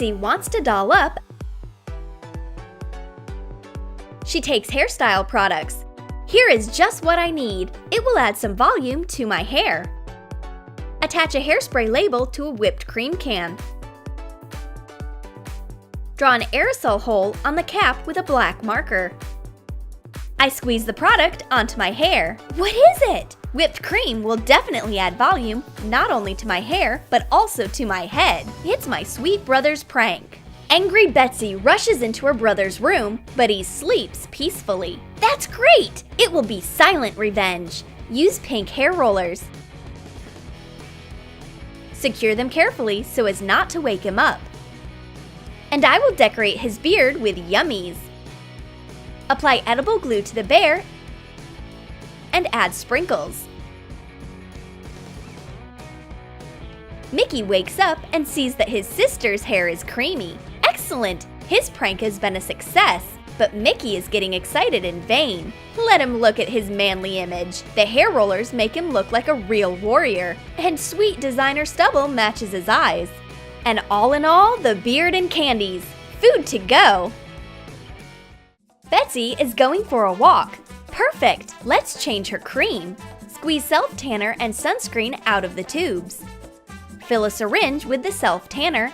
Betsy wants to doll up. She takes hairstyle products. Here is just what I need. It will add some volume to my hair. Attach a hairspray label to a whipped cream can. Draw an aerosol hole on the cap with a black marker. I squeeze the product onto my hair. What is it? Whipped cream will definitely add volume, not only to my hair, but also to my head. It's my sweet brother's prank. Angry Betsy rushes into her brother's room, but he sleeps peacefully. That's great! It will be silent revenge. Use pink hair rollers. Secure them carefully so as not to wake him up. And I will decorate his beard with yummies. Apply edible glue to the bear and add sprinkles. Mickey wakes up and sees that his sister's hair is creamy. Excellent! His prank has been a success, but Mickey is getting excited in vain. Let him look at his manly image. The hair rollers make him look like a real warrior, and sweet designer stubble matches his eyes. And all in all, the beard and candies. Food to go! Betsy is going for a walk. Perfect! Let's change her cream. Squeeze self-tanner and sunscreen out of the tubes. Fill a syringe with the self-tanner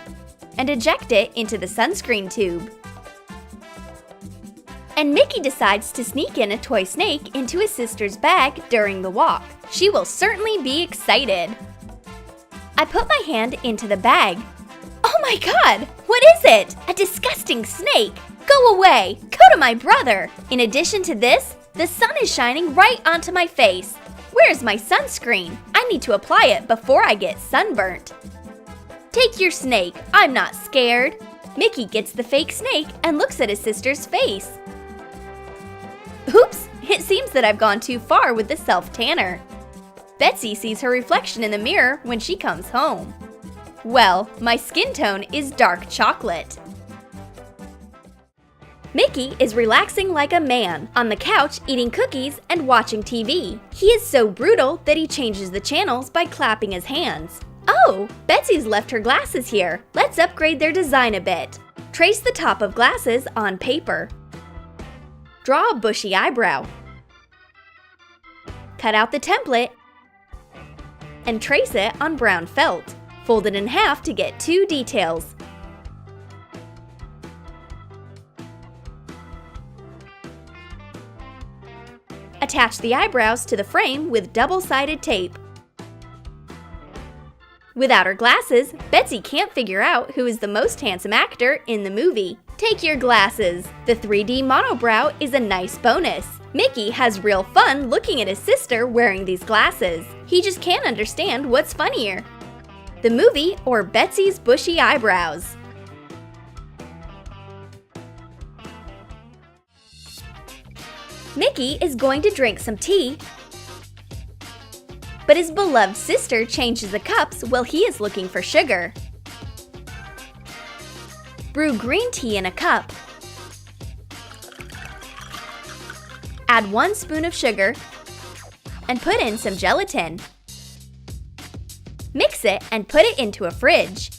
and eject it into the sunscreen tube. And Mickey decides to sneak in a toy snake into his sister's bag during the walk. She will certainly be excited. I put my hand into the bag. Oh my god! What is it? A disgusting snake! Go away! Go to my brother! In addition to this, the sun is shining right onto my face. Where's my sunscreen? I need to apply it before I get sunburnt. Take your snake, I'm not scared. Mickey gets the fake snake and looks at his sister's face. Oops, it seems that I've gone too far with the self-tanner. Betsy sees her reflection in the mirror when she comes home. Well, my skin tone is dark chocolate. Mickey is relaxing like a man on the couch eating cookies and watching TV. He is so brutal that he changes the channels by clapping his hands. Oh, Betsy's left her glasses here. Let's upgrade their design a bit. Trace the top of glasses on paper. Draw a bushy eyebrow. Cut out the template and trace it on brown felt. Fold it in half to get 2 details. Attach the eyebrows to the frame with double-sided tape. Without her glasses, Betsy can't figure out who is the most handsome actor in the movie. Take your glasses. The 3D monobrow is a nice bonus. Mickey has real fun looking at his sister wearing these glasses. He just can't understand what's funnier, the movie or Betsy's bushy eyebrows. Mickey is going to drink some tea, but his beloved sister changes the cups while he is looking for sugar. Brew green tea in a cup. Add 1 spoon of sugar and put in some gelatin. Mix it and put it into a fridge.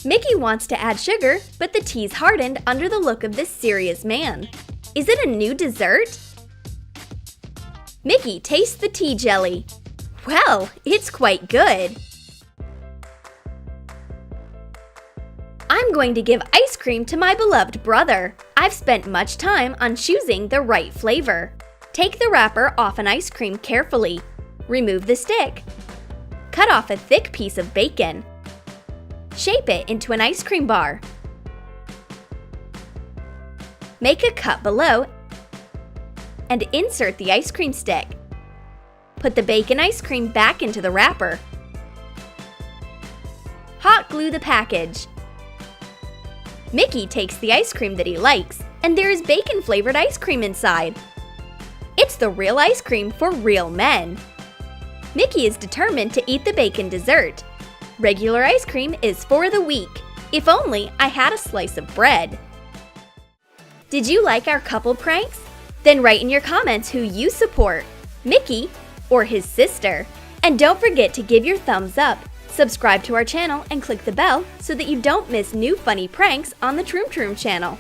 Mickey wants to add sugar, but the tea's hardened under the look of this serious man. Is it a new dessert? Mickey tastes the tea jelly. Well, it's quite good. I'm going to give ice cream to my beloved brother. I've spent much time on choosing the right flavor. Take the wrapper off an ice cream carefully. Remove the stick. Cut off a thick piece of bacon. Shape it into an ice cream bar. Make a cut below and insert the ice cream stick. Put the bacon ice cream back into the wrapper. Hot glue the package. Mickey takes the ice cream that he likes, and there is bacon-flavored ice cream inside. It's the real ice cream for real men. Mickey is determined to eat the bacon dessert. Regular ice cream is for the weak. If only I had a slice of bread. Did you like our couple pranks? Then write in your comments who you support, Mickey or his sister. And don't forget to give your thumbs up, Subscribe to our channel and click the bell so that you don't miss new funny pranks on the Troom Troom channel.